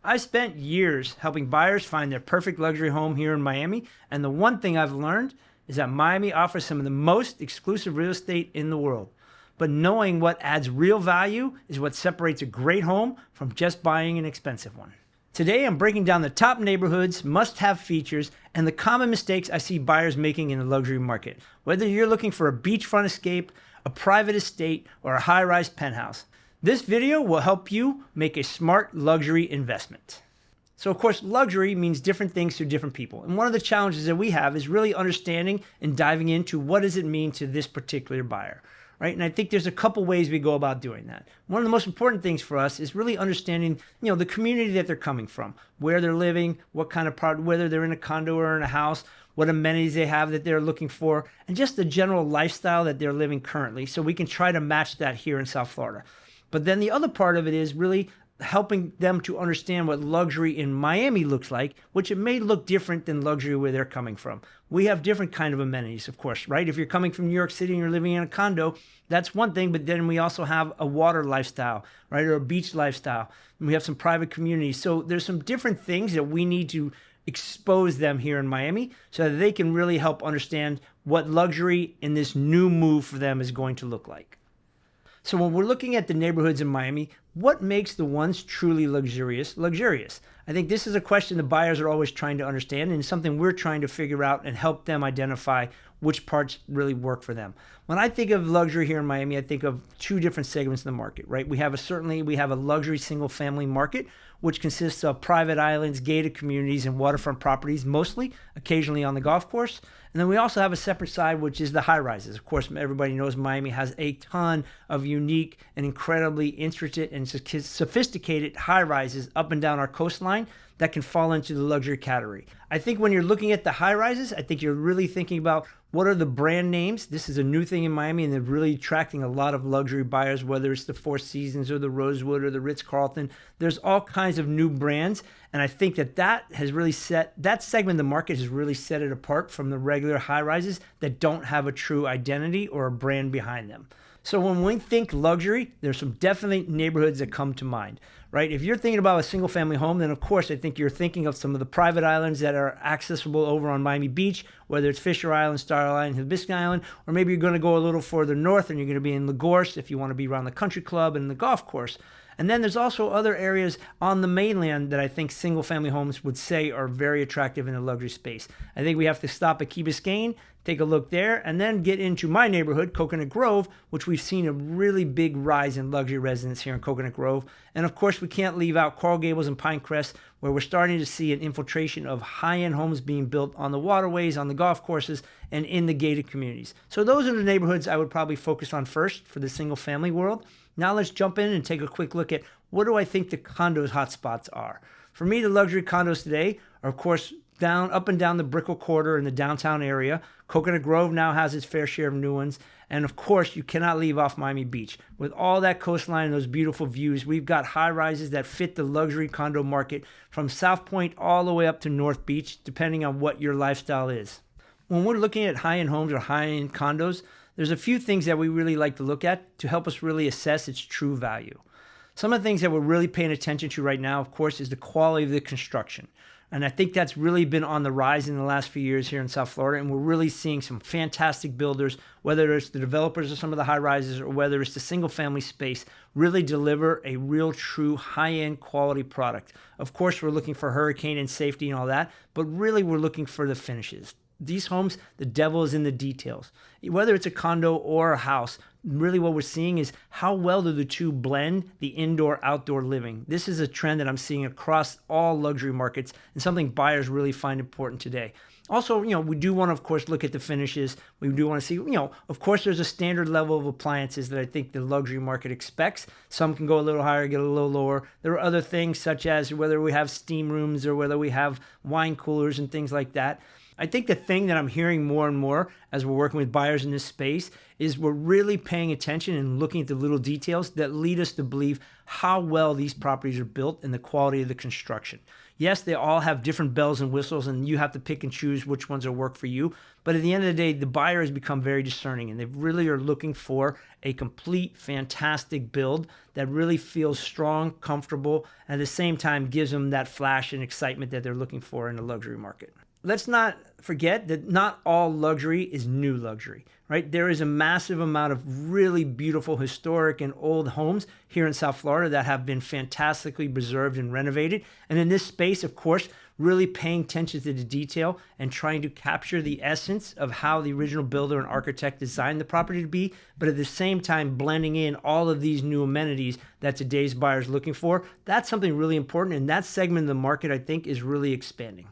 I spent years helping buyers find their perfect luxury home here in Miami, and the one thing I've learned is that Miami offers some of the most exclusive real estate in the world. But knowing what adds real value is what separates a great home from just buying an expensive one. Today, I'm breaking down the top neighborhoods, must-have features, and the common mistakes I see buyers making in the luxury market. Whether you're looking for a beachfront escape, a private estate, or a high-rise penthouse, this video will help you make a smart luxury investment. So of course, luxury means different things to different people. And one of the challenges that we have is really understanding and diving into what does it mean to this particular buyer, right? And I think there's a couple ways we go about doing that. One of the most important things for us is really understanding, the community that they're coming from, where they're living, what kind of product, whether they're in a condo or in a house, what amenities they have that they're looking for, and just the general lifestyle that they're living currently. So we can try to match that here in South Florida. But then the other part of it is really helping them to understand what luxury in Miami looks like, which it may look different than luxury where they're coming from. We have different kind of amenities, of course, right? If you're coming from New York City and you're living in a condo, that's one thing, but then we also have a water lifestyle, right? Or a beach lifestyle. And we have some private communities. So there's some different things that we need to expose them here in Miami so that they can really help understand what luxury in this new move for them is going to look like. So when we're looking at the neighborhoods in Miami, what makes the ones truly luxurious? I think this is a question the buyers are always trying to understand, and something we're trying to figure out and help them identify which parts really work for them. When I think of luxury here in Miami, I think of two different segments in the market, right? We have a luxury single family market, which consists of private islands, gated communities, and waterfront properties, mostly, occasionally on the golf course. And then we also have a separate side, which is the high rises. Of course, everybody knows Miami has a ton of unique and incredibly intricate and sophisticated high rises up and down our coastline that can fall into the luxury category. I think when you're looking at the high rises, I think you're really thinking about what are the brand names. This is a new thing in Miami, and they're really attracting a lot of luxury buyers, whether it's the Four Seasons or the Rosewood or the Ritz-Carlton. There's all kinds of new brands, and I think that has really that segment of the market has really set it apart from the regular high rises that don't have a true identity or a brand behind them. So when we think luxury, there's some definitely neighborhoods that come to mind, right? If you're thinking about a single family home, then of course I think you're thinking of some of the private islands that are accessible over on Miami Beach, whether it's Fisher Island, Star Island, Hibiscus Island, or maybe you're going to go a little further north and you're going to be in Lagos if you want to be around the country club and the golf course. And then there's also other areas on the mainland that I think single family homes would say are very attractive in the luxury space. I think we have to stop at Key Biscayne, take a look there, and then get into my neighborhood, Coconut Grove, which we've seen a really big rise in luxury residents here in Coconut Grove. And of course, we can't leave out Coral Gables and Pinecrest, where we're starting to see an infiltration of high-end homes being built on the waterways, on the golf courses, and in the gated communities. So those are the neighborhoods I would probably focus on first for the single family world. Now let's jump in and take a quick look at what do I think the condos hotspots are. For me, the luxury condos today are, of course, up and down the Brickell Corridor in the downtown area. Coconut Grove now has its fair share of new ones. And of course, you cannot leave off Miami Beach. With all that coastline and those beautiful views, we've got high rises that fit the luxury condo market from South Point all the way up to North Beach, depending on what your lifestyle is. When we're looking at high-end homes or high-end condos, there's a few things that we really like to look at to help us really assess its true value. Some of the things that we're really paying attention to right now, of course, is the quality of the construction. And I think that's really been on the rise in the last few years here in South Florida. And we're really seeing some fantastic builders, whether it's the developers of some of the high rises or whether it's the single family space, really deliver a real true high-end quality product. Of course, we're looking for hurricane and safety and all that, but really we're looking for the finishes. These homes, the devil is in the details. Whether it's a condo or a house, really what we're seeing is how well do the two blend the indoor-outdoor living. This is a trend that I'm seeing across all luxury markets and something buyers really find important today. Also, we do want to, of course, look at the finishes. We do want to see, of course, there's a standard level of appliances that I think the luxury market expects. Some can go a little higher, get a little lower. There are other things such as whether we have steam rooms or whether we have wine coolers and things like that. I think the thing that I'm hearing more and more as we're working with buyers in this space is we're really paying attention and looking at the little details that lead us to believe how well these properties are built and the quality of the construction. Yes, they all have different bells and whistles, and you have to pick and choose which ones will work for you. But at the end of the day, the buyer has become very discerning, and they really are looking for a complete, fantastic build that really feels strong, comfortable, and at the same time gives them that flash and excitement that they're looking for in the luxury market. Let's not forget that not all luxury is new luxury, right? There is a massive amount of really beautiful historic and old homes here in South Florida that have been fantastically preserved and renovated. And in this space, of course, really paying attention to the detail and trying to capture the essence of how the original builder and architect designed the property to be, but at the same time blending in all of these new amenities that today's buyer is looking for. That's something really important, and that segment of the market, I think, is really expanding.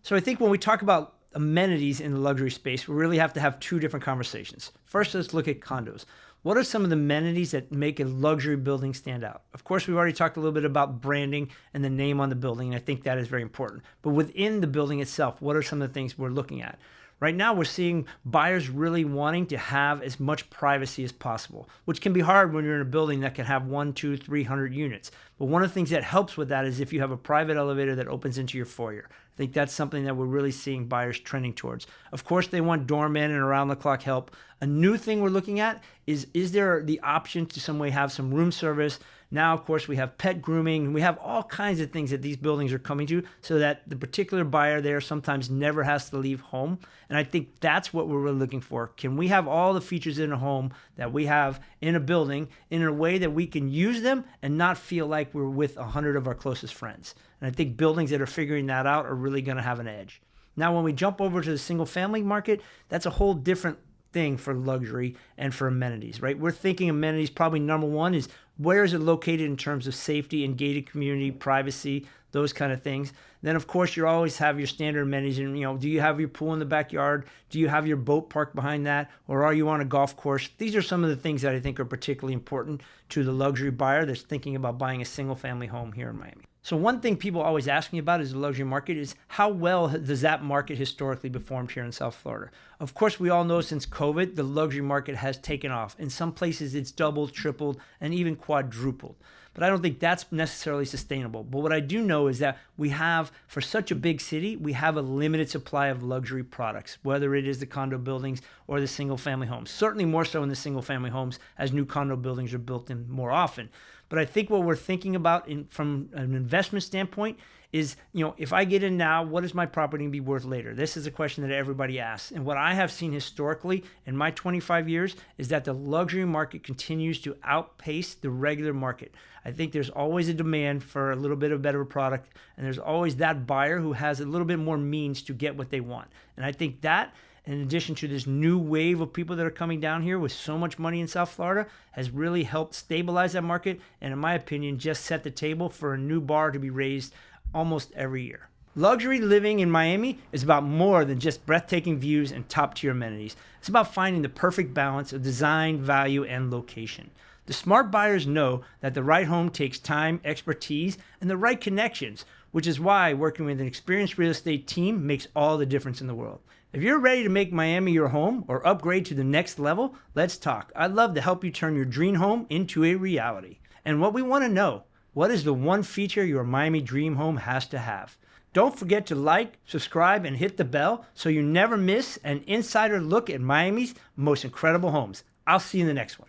So I think when we talk about amenities in the luxury space, we really have to have two different conversations. First, let's look at condos. What are some of the amenities that make a luxury building stand out? Of course, we've already talked a little bit about branding and the name on the building, and I think that is very important. But within the building itself, what are some of the things we're looking at? Right now, we're seeing buyers really wanting to have as much privacy as possible, which can be hard when you're in a building that can have 100, 200, 300 units. But one of the things that helps with that is if you have a private elevator that opens into your foyer. I think that's something that we're really seeing buyers trending towards. Of course, they want doorman and around-the-clock help. A new thing we're looking at is there the option to some way have some room service? Now, of course, we have pet grooming, and we have all kinds of things that these buildings are coming to so that the particular buyer there sometimes never has to leave home. And I think that's what we're really looking for. Can we have all the features in a home that we have in a building in a way that we can use them and not feel like we're with 100 of our closest friends? And I think buildings that are figuring that out are really going to have an edge. Now, when we jump over to the single family market, that's a whole different thing for luxury and for amenities, right? We're thinking amenities, probably number one is where is it located in terms of safety and gated community, privacy, those kind of things. Then, of course, you always have your standard amenities. And, do you have your pool in the backyard? Do you have your boat parked behind that? Or are you on a golf course? These are some of the things that I think are particularly important to the luxury buyer that's thinking about buying a single family home here in Miami. So one thing people always ask me about is the luxury market is how well does that market historically performed here in South Florida? Of course, we all know since COVID, the luxury market has taken off. In some places, it's doubled, tripled, and even quadrupled. But I don't think that's necessarily sustainable. But what I do know is that we have, for such a big city, we have a limited supply of luxury products, whether it is the condo buildings or the single family homes. Certainly more so in the single family homes as new condo buildings are built in more often. But I think what we're thinking about from an investment standpoint is, if I get in now, what is my property going to be worth later? This is a question that everybody asks. And what I have seen historically in my 25 years is that the luxury market continues to outpace the regular market. I think there's always a demand for a little bit of better product, and there's always that buyer who has a little bit more means to get what they want. And I think that, in addition to this new wave of people that are coming down here with so much money in South Florida, has really helped stabilize that market and, in my opinion, just set the table for a new bar to be raised almost every year. Luxury living in Miami is about more than just breathtaking views and top-tier amenities. It's about finding the perfect balance of design, value, and location. The smart buyers know that the right home takes time, expertise, and the right connections, which is why working with an experienced real estate team makes all the difference in the world. If you're ready to make Miami your home or upgrade to the next level, let's talk. I'd love to help you turn your dream home into a reality. And what we want to know, what is the one feature your Miami dream home has to have? Don't forget to like, subscribe, and hit the bell so you never miss an insider look at Miami's most incredible homes. I'll see you in the next one.